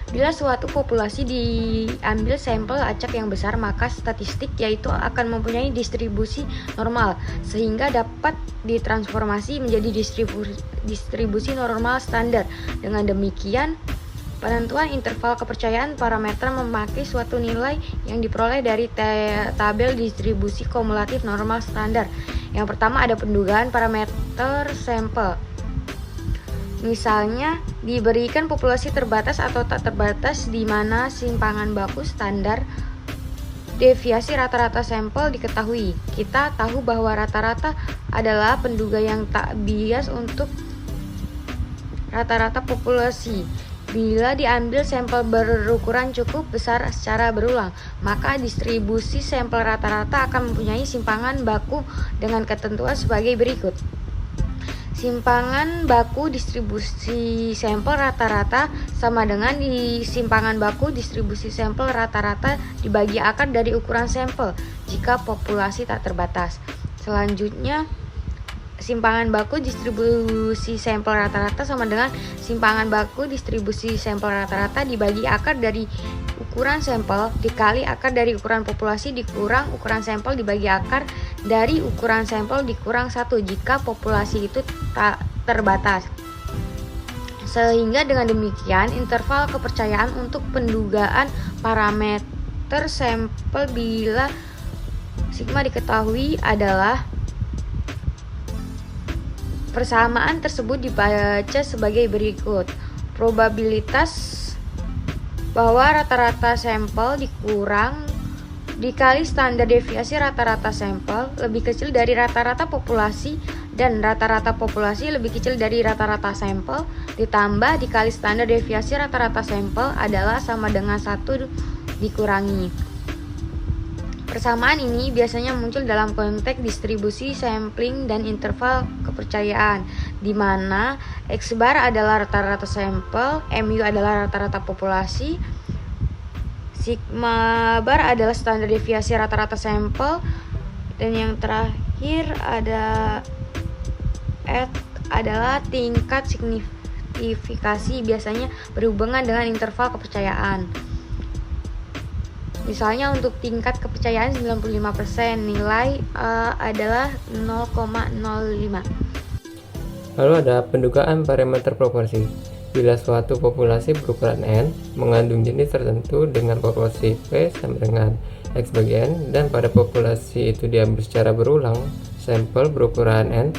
Bila suatu populasi diambil sampel acak yang besar, maka statistik yaitu akan mempunyai distribusi normal, sehingga dapat ditransformasi menjadi distribusi normal standar. Dengan demikian, penentuan interval kepercayaan parameter memakai suatu nilai yang diperoleh dari tabel distribusi kumulatif normal standar. Yang pertama ada pendugaan parameter sampel. Misalnya, diberikan populasi terbatas atau tak terbatas di mana simpangan baku standar deviasi rata-rata sampel diketahui. Kita tahu bahwa rata-rata adalah penduga yang tak bias untuk rata-rata populasi. Bila diambil sampel berukuran cukup besar secara berulang, maka distribusi sampel rata-rata akan mempunyai simpangan baku dengan ketentuan sebagai berikut. Simpangan baku distribusi sampel rata-rata sama dengan simpangan baku distribusi sampel rata-rata dibagi akar dari ukuran sampel jika populasi tak terbatas. Selanjutnya, simpangan baku distribusi sampel rata-rata sama dengan simpangan baku distribusi sampel rata-rata dibagi akar dari ukuran sampel dikali akar dari ukuran populasi dikurang ukuran sampel dibagi akar dari ukuran sampel dikurang 1 jika populasi itu tak terbatas. Sehingga dengan demikian interval kepercayaan untuk pendugaan parameter sampel bila sigma diketahui adalah persamaan tersebut dibaca sebagai berikut. Probabilitas bahwa rata-rata sampel dikurang dikali standar deviasi rata-rata sampel lebih kecil dari rata-rata populasi dan rata-rata populasi lebih kecil dari rata-rata sampel ditambah dikali standar deviasi rata-rata sampel adalah sama dengan 1 dikurangi. Persamaan ini biasanya muncul dalam konteks distribusi sampling dan interval kepercayaan, di mana X bar adalah rata-rata sampel, MU adalah rata-rata populasi, sigma bar adalah standar deviasi rata-rata sampel, dan yang terakhir ada F adalah tingkat signifikasi biasanya berhubungan dengan interval kepercayaan. Misalnya untuk tingkat kepercayaan 95%, nilai adalah 0,05. Lalu ada pendugaan parameter proporsi. Bila suatu populasi berukuran N mengandung jenis tertentu dengan proporsi P sama dengan X bagi N, dan pada populasi itu diambil secara berulang sampel berukuran N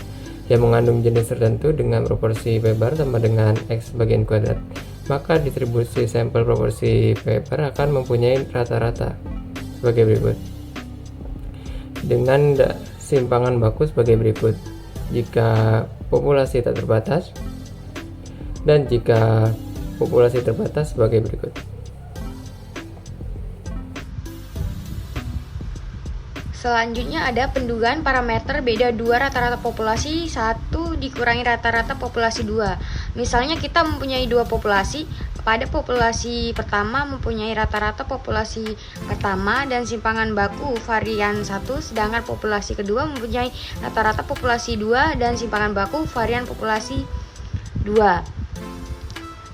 yang mengandung jenis tertentu dengan proporsi P bar sama dengan X bagi N kuadrat, maka distribusi sampel proporsi P bar akan mempunyai rata-rata sebagai berikut. Dengan simpangan baku sebagai berikut. Jika populasi tak terbatas dan jika populasi terbatas sebagai berikut. Selanjutnya ada pendugaan parameter beda dua rata-rata populasi 1 dikurangi rata-rata populasi 2. Misalnya kita mempunyai dua populasi. Pada populasi pertama mempunyai rata-rata populasi pertama dan simpangan baku varian 1, sedangkan populasi kedua mempunyai rata-rata populasi 2 dan simpangan baku varian populasi 2.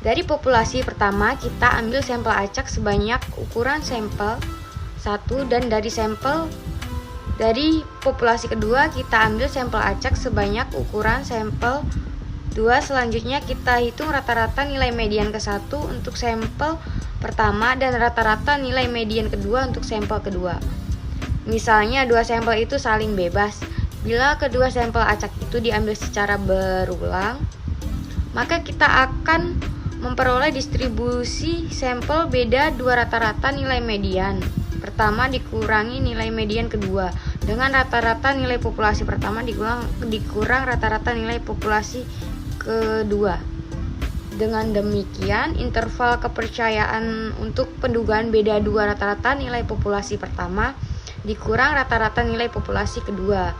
Dari populasi pertama kita ambil sampel acak sebanyak ukuran sampel 1 dan dari populasi kedua kita ambil sampel acak sebanyak ukuran sampel 2. Selanjutnya kita hitung rata-rata nilai median ke-1 untuk sampel pertama dan rata-rata nilai median kedua untuk sampel kedua. Misalnya dua sampel itu saling bebas. Bila kedua sampel acak itu diambil secara berulang, maka kita akan memperoleh distribusi sampel beda dua rata-rata nilai median pertama dikurangi nilai median kedua dengan rata-rata nilai populasi pertama dikurang rata-rata nilai populasi kedua. Dengan demikian, interval kepercayaan untuk pendugaan beda dua rata-rata nilai populasi pertama dikurang rata-rata nilai populasi kedua,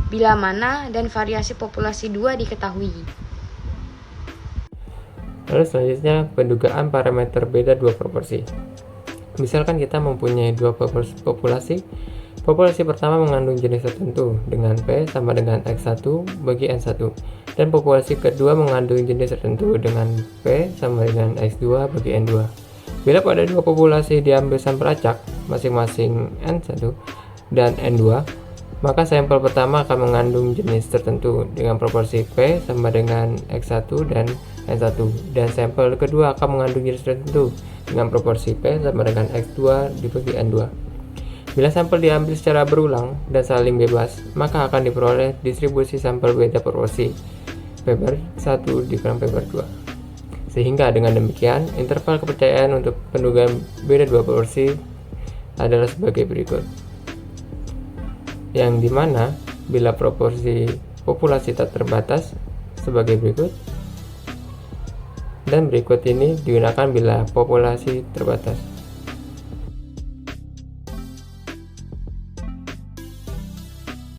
bila mana dan variasi populasi 2 diketahui. Lalu selanjutnya pendugaan parameter beda dua proporsi. Misalkan kita mempunyai dua populasi. Populasi pertama mengandung jenis tertentu dengan P sama dengan X1 bagi N1, dan populasi kedua mengandung jenis tertentu dengan P sama dengan X2 bagi N2. Bila pada dua populasi diambil sampel acak, masing-masing N1 dan N2, maka sampel pertama akan mengandung jenis tertentu dengan proporsi P sama dengan X1 dan N1, dan sampel kedua akan mengandung jenis tertentu dengan proporsi P sama dengan X2 dibagi N2. Bila sampel diambil secara berulang dan saling bebas, maka akan diperoleh distribusi sampel beda proporsi P/1 dikurangi P/2. Sehingga dengan demikian, interval kepercayaan untuk pendugaan beda dua proporsi adalah sebagai berikut. Yang dimana bila proporsi populasi tak terbatas sebagai berikut, dan berikut ini digunakan bila populasi terbatas.